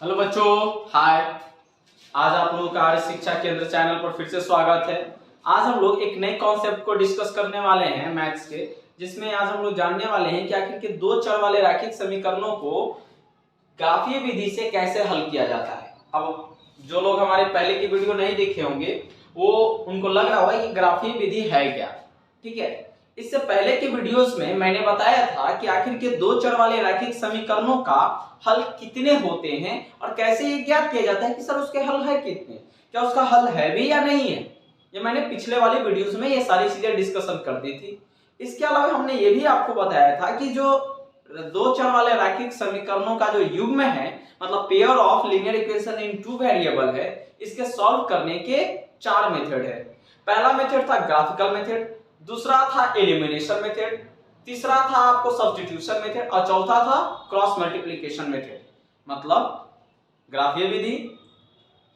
Hello बच्चों, हाय। आज आप लोगों का आर्य शिक्षा केंद्र चैनल पर फिर से स्वागत है। आज हम लोग एक नए कॉन्सेप्ट को डिस्कस करने वाले हैं मैथ्स के, जिसमें आज हम लोग जानने वाले हैं कि आखिर के दो चर वाले रैखिक समीकरणों को ग्राफीय विधि से कैसे हल किया जाता है। अब जो लोग हमारे पहले की वीडियो नहीं देखे होंगे वो उनको लग रहा होगा कि ग्राफीय विधि है क्या। ठीक है, इससे पहले के वीडियोस में मैंने बताया था कि आखिर के दो चर वाले रैखिक समीकरणों का हल कितने होते हैं और कैसे ये ज्ञात किया जाता है कि सर उसके हल है कितने, क्या उसका हल है भी या नहीं है। ये मैंने पिछले वाली वीडियोस में ये सारी चीजें डिस्कशन कर दी थी। इसके अलावा हमने ये भी आपको बताया था कि जो दो चर वाले रैखिक समीकरणों का जो युग्म है, मतलब pair of linear equation in two variable है, इसके सॉल्व करने के चार मेथड है। पहला मेथड था ग्राफिकल मेथड, दूसरा था एलिमिनेशन मेथड, तीसरा था आपको सब्स्टिट्यूशन मेथड और चौथा था क्रॉस मल्टीप्लिकेशन मेथड। मतलब ग्राफीय विधि,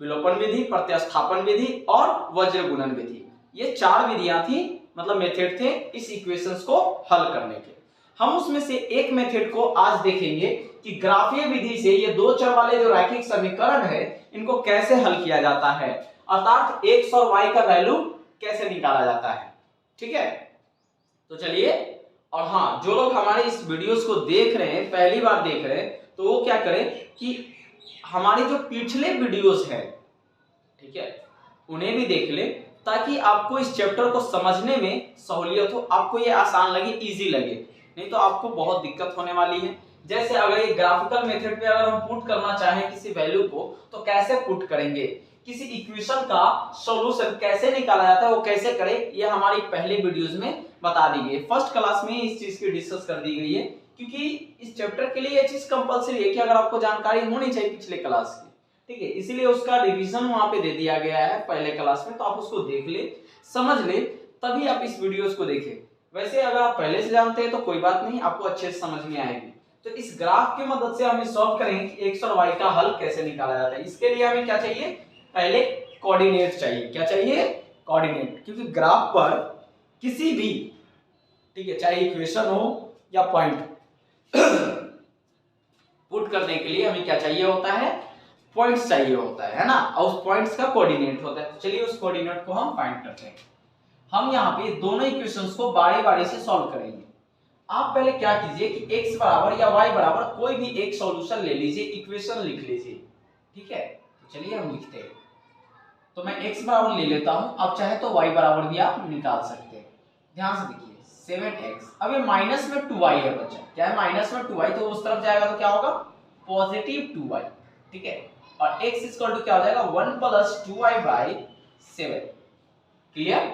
विलोपन विधि, प्रत्यास्थापन विधि और वज्र गुणन विधि, ये चार विधियां थी, मतलब मेथड थे इस इक्वेशंस को हल करने के। हम उसमें से एक मेथड को आज देखेंगे कि ग्राफीय विधि से ये दो चर वाले जो रैखिक समीकरण है इनको कैसे हल किया जाता है, अर्थात x और y का वैल्यू कैसे निकाला जाता है। ठीक है, तो चलिए। और हाँ, जो लोग हमारे इस वीडियोस को देख रहे हैं, पहली बार देख रहे हैं, तो वो क्या करें कि हमारी जो पिछले वीडियोस हैं, ठीक है, उन्हें भी देख ले ताकि आपको इस चैप्टर को समझने में सहूलियत हो, आपको ये आसान लगे, इजी लगे, नहीं तो आपको बहुत दिक्कत होने वाली है। जैसे अगर ये ग्राफिकल मेथड पे अगर हम पुट करना चाहें किसी वैल्यू को तो कैसे पुट करेंगे, किसी इक्वेशन का सॉल्यूशन कैसे निकाला जाता है वो कैसे करें, ये हमारी पहले वीडियोस में बता दी गई है। फर्स्ट क्लास में इस चीज की डिस्कस कर दी गई है, क्योंकि इस चैप्टर के लिए ये चीज कंपलसरी है कि अगर आपको जानकारी होनी चाहिए पिछले क्लास की, ठीक है, इसीलिए उसका रिवीजन वहां पे दे दिया गया है पहले क्लास में। तो आप उसको देख ले, समझ ले, तभी आप इस वीडियोस को देखें। वैसे अगर आप पहले से जानते हैं तो कोई बात नहीं, आपको अच्छे से समझ में आएगी। तो इस ग्राफ की मदद से हम सॉल्व करेंगे कि x और y का हल कैसे निकाला जाता है। इसके लिए हमें क्या चाहिए, पहले कोऑर्डिनेट चाहिए। क्या चाहिए, कोऑर्डिनेट, क्योंकि ग्राफ पर किसी भी, ठीक है, चाहे इक्वेशन हो या पॉइंट पुट करने के लिए हमें क्या चाहिए होता है, पॉइंट्स चाहिए होता है ना, और उस पॉइंट्स का कोऑर्डिनेट होता है। तो चलिए उस कोऑर्डिनेट को हम फाइंड करते हैं। हम यहाँ पे दोनों इक्वेशंस को बारी बारी से सॉल्व करेंगे। आप पहले क्या कीजिए कि x बराबर या y बराबर कोई भी एक सॉल्यूशन ले लीजिए, इक्वेशन लिख लीजिए। ठीक है, तो चलिए हम लिखते हैं। तो मैं x बराबर ले लेता हूं, आप चाहे तो y बराबर भी आप निकाल सकते हैं। ध्यान से देखिए 7x, अब ये माइनस में 2y है बच्चा, क्या है, माइनस में 2y, तो उस तरफ जाएगा तो क्या होगा, पॉजिटिव 2y। ठीक है, और x इक्वल टू क्या हो जाएगा, 1 + 2y/7। क्लियर।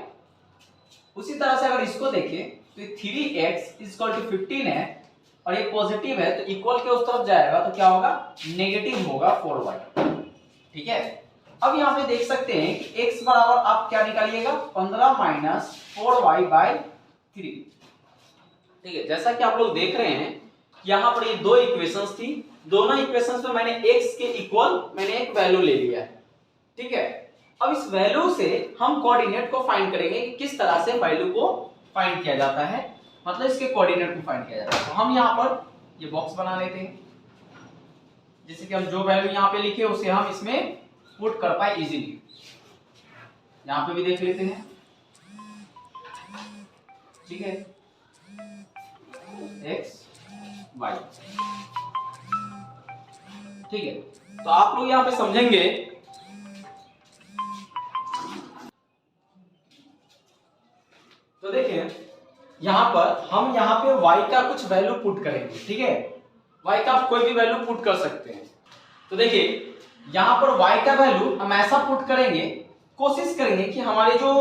उसी तरह से अगर इसको देखें तो 3x = 15 है और ये पॉजिटिव है, तो इक्वल के उस तरफ जाएगा तो क्या होगा, नेगेटिव होगा 4y। ठीक है, अब यहाँ पे देख सकते हैं कि x बराबर आप क्या निकालिएगा, 15 - 4y/3। ठीक है, जैसा कि आप लोग देख रहे हैं यहाँ पर ये दो इक्वेशंस थी, दोनों इक्वेशंस में मैंने x के इक्वल मैंने एक वैल्यू ले लिया है। ठीक है, अब इस वैल्यू से हम कोऑर्डिनेट को फाइंड करेंगे कि किस तरह से वैल्यू को फाइंड किया जाता है, मतलब इसके कोऑर्डिनेट को फाइंड किया जाता है। तो हम यहाँ पर ये बॉक्स बना लेते हैं, जैसे कि हम जो वैल्यू यहाँ पे लिखे उसे हम इसमें पुट कर पाए इजीली। यहाँ पे भी देख लेते हैं। ठीक है, x y। ठीक है, तो आप लोग यहाँ पे समझेंगे, तो देखिए यहां पर हम यहाँ पे y का कुछ वैल्यू पुट करेंगे। ठीक है, y का आप कोई भी वैल्यू पुट कर सकते हैं। तो देखिए यहां पर y का वैल्यू हम ऐसा पुट करेंगे, कोशिश करेंगे कि हमारे जो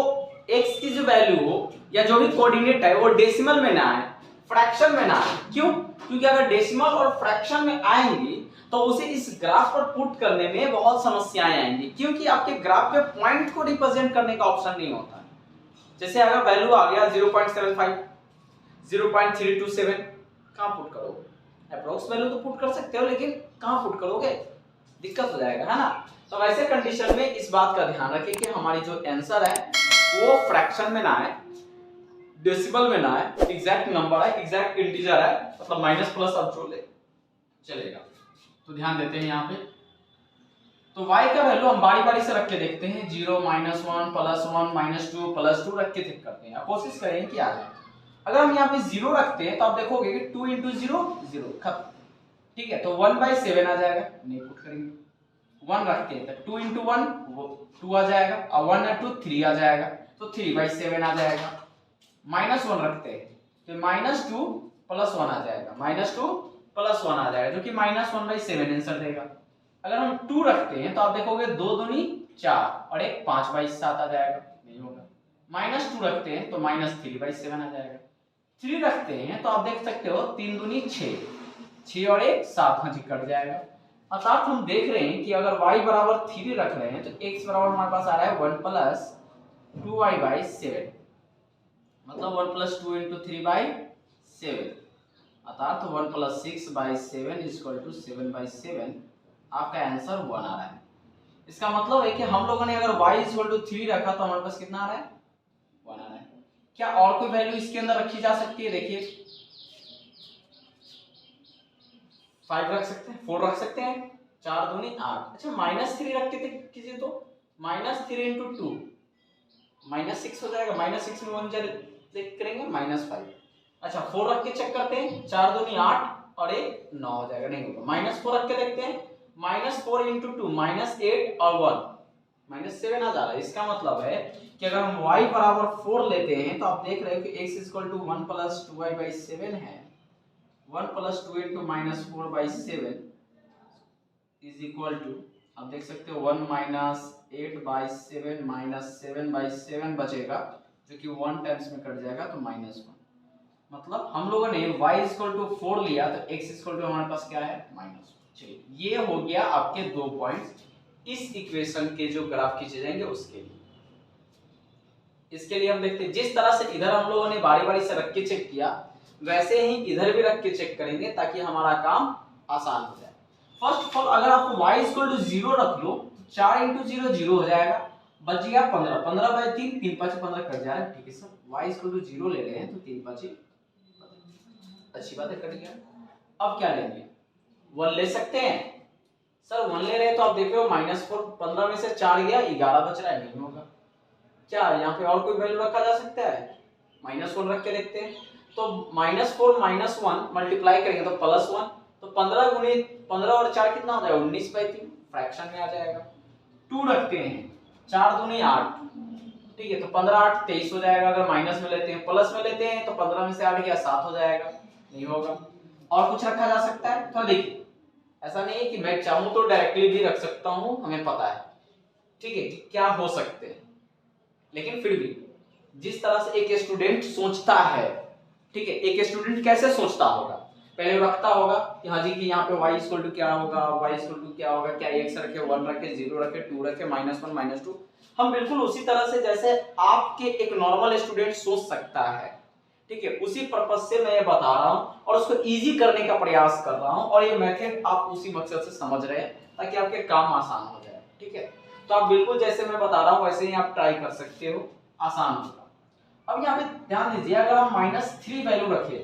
x की जो वैल्यू हो या जो भी कोऑर्डिनेट है वो डेसिमल में ना आए, फ्रैक्शन में ना आए। क्यों, क्योंकि अगर डेसिमल और फ्रैक्शन में आएंगी तो उसे इस ग्राफ पर पुट करने में बहुत समस्याएं आएंगी, क्योंकि आपके ग्राफ पे पॉइंट को रिप्रेजेंट करने का ऑप्शन नहीं होता। जैसे अगर वैल्यू आ गया 0.75, 0.327, कहां पुट करोगे, अप्रोक्स वैल्यू तो पुट कर सकते हो, लेकिन कहां पुट करोगे, दिक्कत हो जाएगा, है ना। तो वैसे कंडीशन में इस बात का ध्यान रखें कि हमारी जो आंसर है वो फ्रैक्शन में ना आए, डेसिमल में ना आए, एग्जैक्ट नंबर है, एग्जैक्ट इंटीजर है, मतलब माइनस प्लस अब जो ले चलेगा। तो ध्यान देते हैं यहाँ पे तो y का वैल्यू हम बारी बारी से रख के देखते हैं, 0 -1 +1 -2 +2 रख के चेक करते हैं, कोशिश करें कि आ जाए। अगर हम यहाँ पे 0 रखते हैं तो आप देखोगे कि 2 × 0 0 खत्म, ठीक है। तो 1/7 आ जाएगा, नहीं पुट करेंगे। 1 रखते हैं तो 2 × 1 वो 2 आ जाएगा, और 1 और 2 3 आ जाएगा, तो 3/7 आ जाएगा। -1 रखते हैं तो -2 + 1 आ जाएगा, -2 + 1 आ जाएगा, जो कि -1/7 आंसर देगा। अगर हम 2 रखते हैं तो आप देखोगे 2 दूनी 4 और 1 5/7 आ जाएगा, नहीं होगा। -2 रखते हैं तो -3/7 आ जाएगा। 3 रखते हैं तो आप देख सकते हो 3 दूनी 6, 6 और 1 7, हाँ जी कट जाएगा। अर्थात हम देख रहे हैं कि अगर y बराबर 3 रख रहे हैं तो x बराबर हमारे पास आ रहा है 1 + 2y/7, मतलब 1 + 2 × 3/7, अर्थात 1 + 6/7 = 7/7। आपका आंसर 1 आ रहा है। इसका मतलब है कि हम लोगों ने अगर y = 3 रखा तो हमारे पास कितना आ रहा है, 1 आ रहा है। क्या और कोई वैल्यू इसके अंदर रखी जा सकती है? देखिए 5 रख सकते हैं, 4 रख सकते हैं, 4 दूनी 8। अच्छा -3 रखते थे किसी तो -3 × 2 -6 हो जाएगा, -6 में 1 चेक करेंगे -5। अच्छा 4 रख के चेक करते हैं, 4 दूनी 8 और 1 9 हो जाएगा, नहीं होगा। -4 रख के देखते हैं, -4 × 2 -8 और 1 -7 आ जा रहा है। इसका मतलब है कि अगर हम y बराबर 4 लेते हैं तो आप देख रहे हो कि x = 1 + 2y/7 है। 1 + 2 × -4/7 = आप देख सकते हो 1 - 8/7 -7/7 बचेगा, जो कि 1 टाइम्स में कट जाएगा तो -1। मतलब हम लोगों ने y = 4 लिया तो x = हमारे पास क्या है, -1। चलिए ये हो गया आपके 2 पॉइंट्स इस इक्वेशन के जो ग्राफ खींचे जाएंगे उसके लिए। इसके लिए हम देखते हैं जिस तरह से इधर हम लोगों ने बारी बारी से रख के चेक किया, वैसे ही इधर भी रख के चेक करेंगे ताकि हमारा काम आसान हो जाए। फर्स्ट ऑफ ऑल अगर आपको y = 0 रख लो तो 4 × 0 0 हो जाएगा, बच गया 15, 15/3 3 5 15 कट जाएगा, ठीक है सर। y = 0 ले रहे हैं तो 3 5 अच्छी बात है, कट गया। अब क्या लेंगे, 1 ले सकते हैं सर। 1 ले रहे हैं तो आप देख रहे हो -4, 15 में से 4 गया 11 बच रहा है, नहीं होगा। क्या यहाँ पे और कोई वैल्यू रखा जा सकता है, -1 रख के देखते हैं। तो -4 - 1 मल्टीप्लाई करेंगे तो +1, तो 15 गुणे 15 और 4 कितना हो जाएगा, 19/3 फ्रैक्शन में आ जाएगा। 2 रखते हैं, 4 दूनी 8, ठीक है। तो 15 8 23 हो जाएगा। अगर माइनस में लेते हैं, प्लस में लेते हैं तो 15 में से 8 गया 7 हो जाएगा, नहीं होगा। और कुछ रखा जा सकता है? तो देखिए ऐसा नहीं है कि मैं चाहूं तो डायरेक्टली भी रख सकता हूं, हमें पता है, ठीक है कि क्या हो सकते हैं। लेकिन फिर भी जिस तरह से एक स्टूडेंट सोचता है, ठीक है, एक स्टूडेंट कैसे सोचता होगा, पहले रखता होगा कि हाँ जी कि यहाँ पे y = क्या होगा, y = क्या होगा, क्या x रखे, 1 रखे, 0 रखे, 2 रखे, -1 -2। हम बिल्कुल उसी तरह से जैसे आपके एक नॉर्मल स्टूडेंट सोच सकता है, ठीक है, उसी पर्पज से मैं ये बता रहा हूँ और उसको इजी करने का प्रयास कर रहा हूँ। और ये मेथड आप उसी मकसद से समझ रहे हैं ताकि आपके काम आसान हो जाए, ठीक है। तो आप बिल्कुल जैसे मैं बता रहा हूँ वैसे ही आप ट्राई कर सकते हो, आसान होगा। अब यहाँ पे ध्यान दीजिए, अगर हम -3 वैल्यू रखें,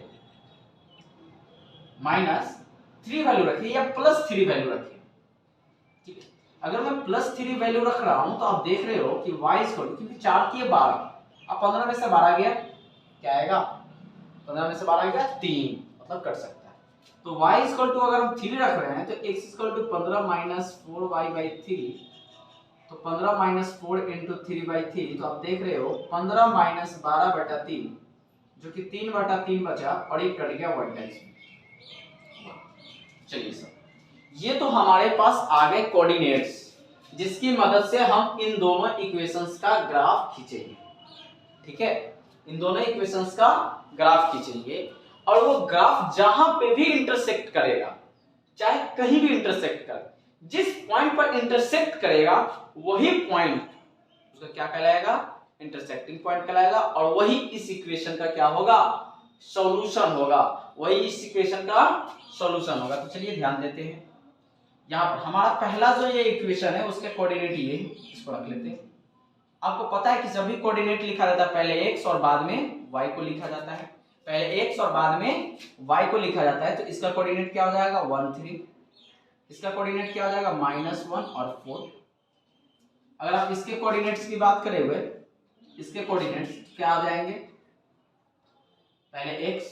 -3 वैल्यू रखिए या +3 वैल्यू रखिए, ठीक है। अगर मैं +3 वैल्यू रख रहा हूं तो आप देख रहे हो कि y = क्योंकि 4 की 12, अब 15 में से 12 गया क्या आएगा, 15 में से 12 गया 3, मतलब कट सकता है। तो y = अगर हम 3 रख रहे हैं तो x = 15 - 4y/3, तो 15 - 4 × 3/3, तो आप देख रहे हो 15 - 12/3, जो कि 3/3 बचा और एक कट गया 1 टाइम्स में। चलिए सर, ये तो हमारे पास आ गए कोऑर्डिनेट्स, जिसकी मदद से हम इन दोनों इक्वेशंस का ग्राफ खींचेंगे, ठीक है। इन दोनों इक्वेशंस का ग्राफ खींचेंगे और वो ग्राफ जहां पे भी इंटरसेक्ट करेगा, चाहे कहीं भी इंटरसेक्ट करे, जिस पॉइंट पर इंटरसेक्ट करेगा वही पॉइंट उसका क्या कहलाएगा, इंटरसेक्टिंग पॉइंट कहलाएगा। और वही इस इक्वेशन का क्या होगा, सॉल्यूशन होगा, वही इस इक्वेशन का सॉल्यूशन होगा। तो चलिए ध्यान देते हैं, यहाँ पर हमारा पहला जो ये इक्वेशन है उसके कोऑर्डिनेट ये है, इसको रख लेते हैं। आपको पता है कि जब भी कोऑर्डिनेट लिखा जाता है पहले x और बाद में y को लिखा जाता है, पहले x और बाद में y को लिखा जाता है, तो इसका कोऑर्डिनेट क्या हो जाएगा 1 3, इसका कोऑर्डिनेट क्या हो जाएगा -1 और 4। अगर आप इसके कोऑर्डिनेट्स की बात करें हुए, इसके कोऑर्डिनेट्स क्या आ जाएंगे, पहले x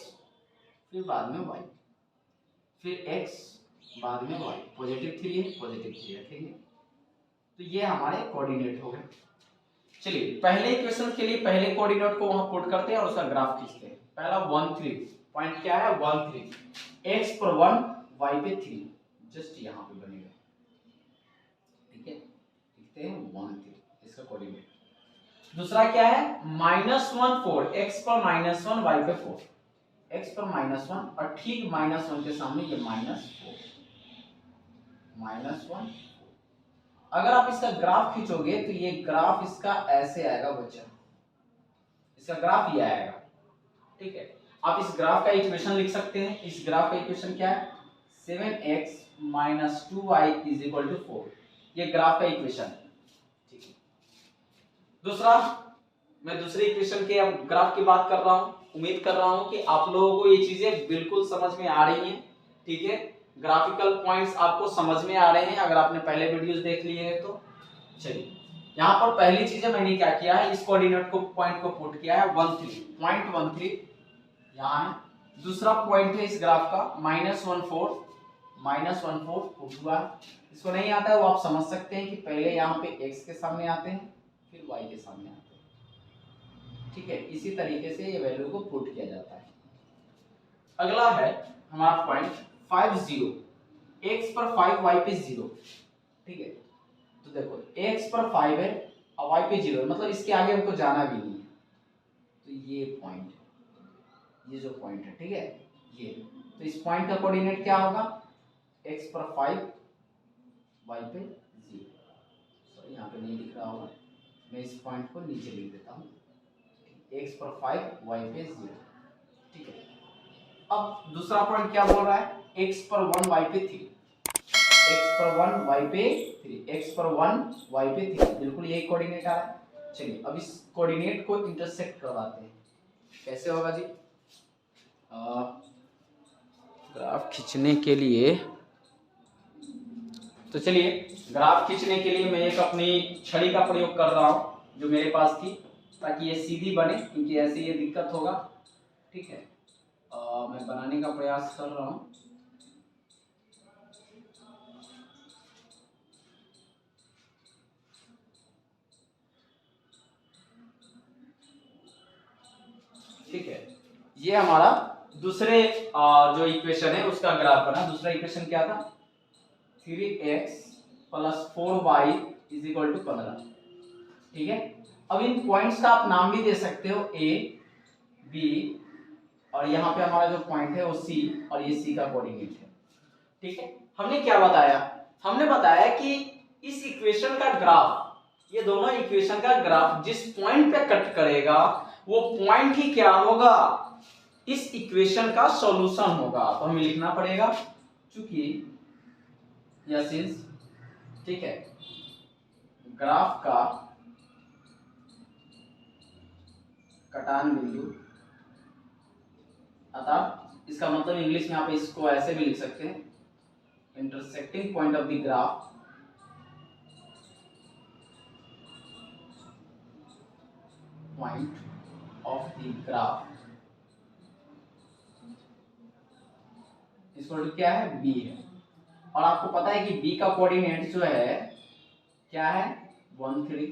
फिर बाद में y, फिर x बाद में y, +3 है, +3 रखेंगे, तो ये हमारे कोऑर्डिनेट हो गए। चलिए पहले इक्वेशन के लिए पहले कोऑर्डिनेट को वहां पुट करते हैं और उसका ग्राफ खींचते हैं। पहला 1 3, पॉइंट क्या है 1 3, x पर 1 y पे 3, जस्ट यहां पे बनेगा, ठीक है, लिखते हैं 1 3 इसका कोऑर्डिनेट। दूसरा क्या है -1 4, x पर -1 y पे 4, x पर -1 और ठीक -1 के सामने ये -4, -1। अगर आप इसका ग्राफ खींचोगे तो ये ग्राफ इसका ऐसे आएगा बच्चा, इसका ग्राफ ये आएगा, ठीक है। आप इस ग्राफ का इक्वेशन लिख सकते हैं। इस ग्राफ का इक्वेशन क्या है 7x - 2y = 4, ये ग्राफ का इक्वेशन है, ठीक है। दूसरा, मैं दूसरे इक्वेशन के अब ग्राफ की बात कर रहा हूं। उम्मीद कर रहा हूं कि आप लोगों को ये चीजें बिल्कुल समझ में आ रही हैं, ठीक है। ग्राफिकल पॉइंट्स आपको समझ में आ रहे हैं अगर आपने पहले वीडियोस देख लिए हैं तो। चलिए यहाँ पर पहली चीज मैंने क्या किया है, इस कोऑर्डिनेट को पॉइंट को पुट किया है 1 3, पॉइंट 1 3 यहाँ है। दूसरा पॉइंट है इस ग्राफ का -1 4, पुट हुआ। इसको नहीं आता है वो आप समझ सकते हैं कि पहले यहाँ पे x के सामने आते हैं फिर y के सामने आते हैं, ठीक है। इसी तरीके से ये वैल्यू को पुट किया जाता है। अगला है हमारा पॉइंट 5 0, x पर 5 y पे 0, ठीक है। तो देखो x पर 5 है और y पे 0 है, मतलब इसके आगे हमको जाना भी नहीं है, तो ये पॉइंट है, ये जो पॉइंट है, ठीक है, ये। तो इस पॉइंट का कोऑर्डिनेट क्या होगा x पर 5 y पे 0, सॉरी यहाँ पे नहीं लिख रहा होगा, मैं इस पॉइंट को नीचे लिख देता हूँ, x पर 5 y पे 0, ठीक है। अब दूसरा पॉइंट क्या बोल रहा है x पर 1 y पे 3, x पर 1 y पे 3, x पर 1 y पे 3, बिल्कुल यही कोऑर्डिनेट आ रहा है। चलिए अब इस कोऑर्डिनेट को इंटरसेक्ट करवाते हैं, कैसे होगा जी। ग्राफ खींचने के लिए, तो चलिए ग्राफ खींचने के लिए मैं एक अपनी छड़ी का प्रयोग कर रहा हूं जो मेरे पास थी, ताकि ये सीधी बने, क्योंकि ऐसे ये दिक्कत होगा, ठीक है। मैं बनाने का प्रयास कर रहा हूं। ठीक है, ये हमारा दूसरे जो इक्वेशन है उसका ग्राफ बना। दूसरा इक्वेशन क्या था 3x + 4y = 15, ठीक है। अब इन पॉइंट्स का आप नाम भी दे सकते हो a b, और यहाँ पे हमारा जो पॉइंट है वो c, और ये c का कोऑर्डिनेट है, ठीक है। हमने क्या बताया, हमने बताया कि इस इक्वेशन का ग्राफ, ये दोनों इक्वेशन का ग्राफ जिस पॉइंट पे कट करेगा वो पॉइंट ही क्या होगा, इस इक्वेशन का सॉल्यूशन होगा। तो हमें लिखना पड़ेगा चूंकि यह, ठीक है, ग्राफ का कटान बिंदु, अतः इसका मतलब इंग्लिश में आप इसको ऐसे भी लिख सकते हैं, intersecting point of the graph point of the graph इसको क्या है b है, और आपको पता है कि b का कोऑर्डिनेट जो है क्या है 1 3,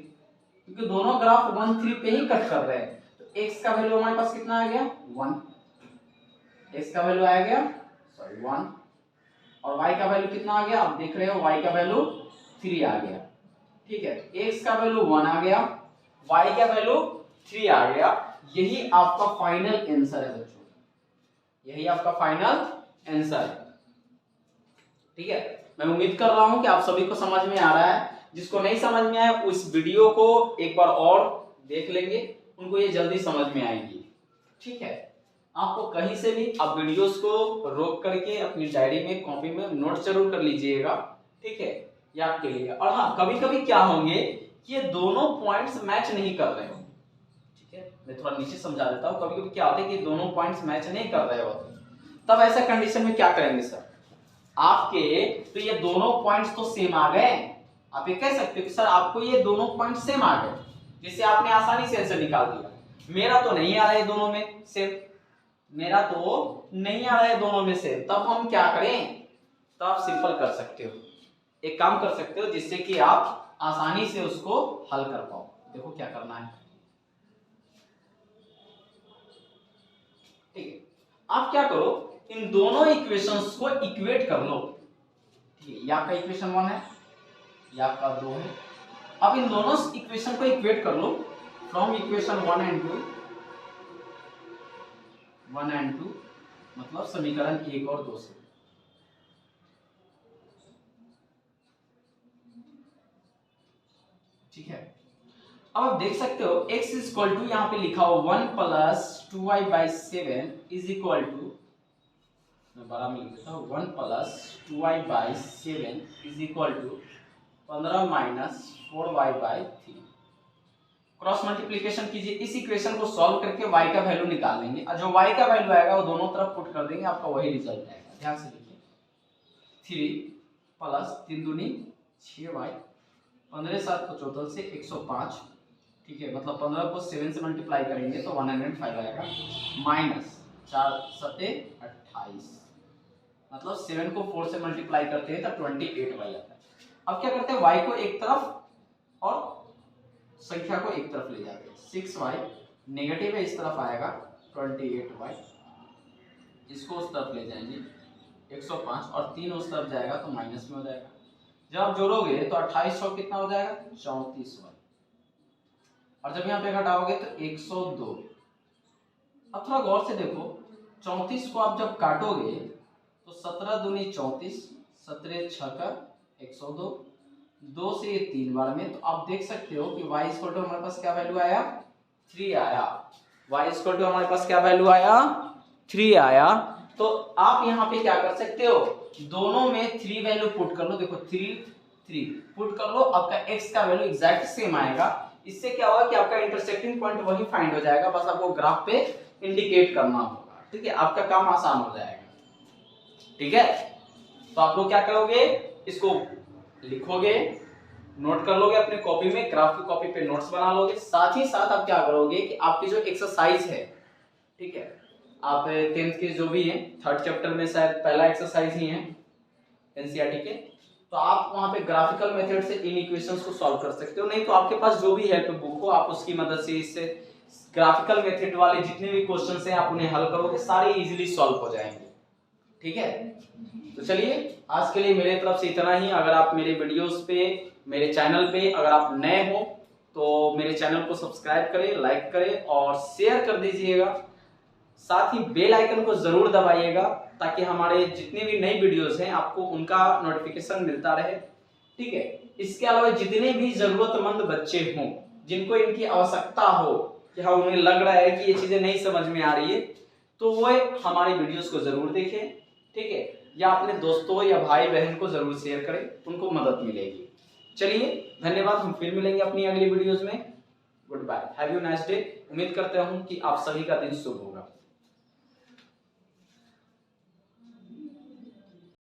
क्योंकि दोनों ग्राफ 1 3 पे ही कट कर रहे हैं। तो x का वैल्यू हमारे पास कितना आ गया 1, x का वैल्यू आ गया 1, और y का वैल्यू कितना आ गया, आप देख रहे हो y का वैल्यू 3 आ गया, ठीक है। x का वैल्यू 1 आ गया, y का वैल्यू 3 आ गया। यही आपका फाइनल आंसर है बच्चों, यही आपका फाइनल आंसर है, ठीक है। मैं उम्मीद कर रहा हूं कि आप सभी को समझ में आ रहा है। जिसको नहीं समझ में आया उस वीडियो को एक बार और देख लेंगे, उनको ये जल्दी समझ में आएंगी, ठीक है। आपको कहीं से भी आप वीडियोस को रोक करके अपनी डायरी में कॉपी में नोट जरूर कर लीजिएगा, ठीक है, ये आपके लिए। और हाँ, कभी कभी क्या होंगे कि ये दोनों पॉइंट्स मैच नहीं कर रहे होंगे, ठीक है। मैं थोड़ा नीचे समझा देता हूँ। कभी कभी क्या होता है कि दोनों पॉइंट्स मैच नहीं कर रहे होते, तब ऐसा कंडीशन में क्या करेंगे सर, आपके तो ये दोनों पॉइंट्स तो सेम आ गए। आप ये कह सकते हो कि सर आपको ये दोनों पॉइंट सेम आ गए, जिसे आपने आसानी से आंसर निकाल दिया। मेरा तो नहीं आ रहा है दोनों में सेम, मेरा तो नहीं आ रहा है दोनों में से, तब हम क्या करें? तो आप सिंपल कर सकते हो, एक काम कर सकते हो जिससे कि आप आसानी से उसको हल कर पाओ। देखो क्या करना है, ठीक है। आप क्या करो, इन दोनों इक्वेशंस को इक्वेट कर लो, ठीक है। ये आपका इक्वेशन 1 है, ये आपका 2 है। अब इन दोनों इक्वेशन को इक्वेट कर लो फ्रॉम इक्वेशन 1 एंड 2, 1 एंड 2 मतलब समीकरण 1 और 2 से। ठीक है। अब आप देख सकते हो x इज इक्वल टू, यहाँ पे लिखा हो 1 plus 2y/7 is equal to, मैं बड़ा में लिख देता हूँ, 1 plus 2y/7 is equal to 15 minus 4y/3। Cross multiplication कीजिए, इस इक्वेशन को सॉल्व करके y का वैल्यू निकाल लेंगे, और जो y का वैल्यू आएगा वो दोनों तरफ पुट कर देंगे, आपका वही रिजल्ट आएगा। ध्यान से देखिए, 3 प्लस 3 दूनी 6y, 15 7 75 से 105, ठीक है। मतलब 15 को 7 से मल्टीप्लाई करेंगे तो 105 आएगा, माइनस 4 7 28, मतलब 7 को 4 से मल्टीप्लाई करते हैं तो 28y आता है। अब क्या करते हैं, y को एक तरफ और संख्या को एक तरफ ले जाते हैं, 6y नेगेटिव है इस तरफ आएगा, 28y इसको उस तरफ ले जाएंगे 105, और 3 उस तरफ जाएगा तो माइनस में हो जाएगा। जब आप जोड़ोगे तो 28 सौ कितना हो जाएगा, 34y, और जब यहाँ पे घटाओगे तो 102। अब थोड़ा गौर से देखो, 34 को आप जब काटोगे तो 17 दूनी 34, 17 छक्का 102, 2 से ये 3 बार में, तो आप देख सकते हो कि y इक्वल टू हमारे पास क्या वैल्यू आया, 3 आया। y इक्वल टू हमारे पास क्या वैल्यू आया, 3 आया। तो आप यहाँ पे क्या कर सकते हो, दोनों में 3 वैल्यू पुट कर लो। देखो 3 पुट कर लो, आपका x का वैल्यू एग्जैक्ट सेम आएगा। इससे क्या होगा कि आपका इंटरसेक्टिंग पॉइंट वही फाइंड हो जाएगा, बस आपको ग्राफ पे इंडिकेट करना होगा, ठीक है। आपका काम आसान हो जाएगा, ठीक है। तो आप लोग क्या करोगे, इसको लिखोगे, नोट कर लोगे अपने कॉपी में, ग्राफ की कॉपी पे नोट्स बना लोगे। साथ ही साथ आप क्या करोगे कि आपकी जो एक्सरसाइज है, ठीक है, आप 10th के जो भी है 3rd चैप्टर में शायद पहला एक्सरसाइज ही है एनसीईआरटी के, तो आप वहां पे ग्राफिकल मेथड से इन इक्वेशंस को सॉल्व कर सकते हो। नहीं तो आपके पास जो भी हेल्प बुक हो, आप उसकी मदद से इससे ग्राफिकल मेथड वाले जितने भी क्वेश्चंस हैं आप उन्हें हल करोगे, सारे इजीली सॉल्व हो जाएंगे, ठीक है। तो चलिए आज के लिए मेरे तरफ से इतना ही। अगर आप मेरे वीडियोस पे, मेरे चैनल पे अगर आप नए हो तो मेरे चैनल को सब्सक्राइब करें, लाइक करें और शेयर कर दीजिएगा। साथ ही बेल आइकन को जरूर दबाइएगा ताकि हमारे जितने भी नई वीडियोस हैं आपको उनका नोटिफिकेशन मिलता रहे, ठीक है। इसके अलावा जितने भी जरूरतमंद बच्चे हों, जिनको इनकी आवश्यकता हो कि हाँ उन्हें लग रहा है कि ये चीजें नहीं समझ में आ रही है, तो वो हमारे वीडियोस को जरूर देखें, ठीक है। या अपने दोस्तों या भाई बहन को जरूर शेयर करें, उनको मदद मिलेगी। चलिए धन्यवाद, हम फिर मिलेंगे अपनी अगली वीडियोस में। Good bye, have you nice day. उम्मीद करता हूँ कि आप सभी का दिन शुभ होगा।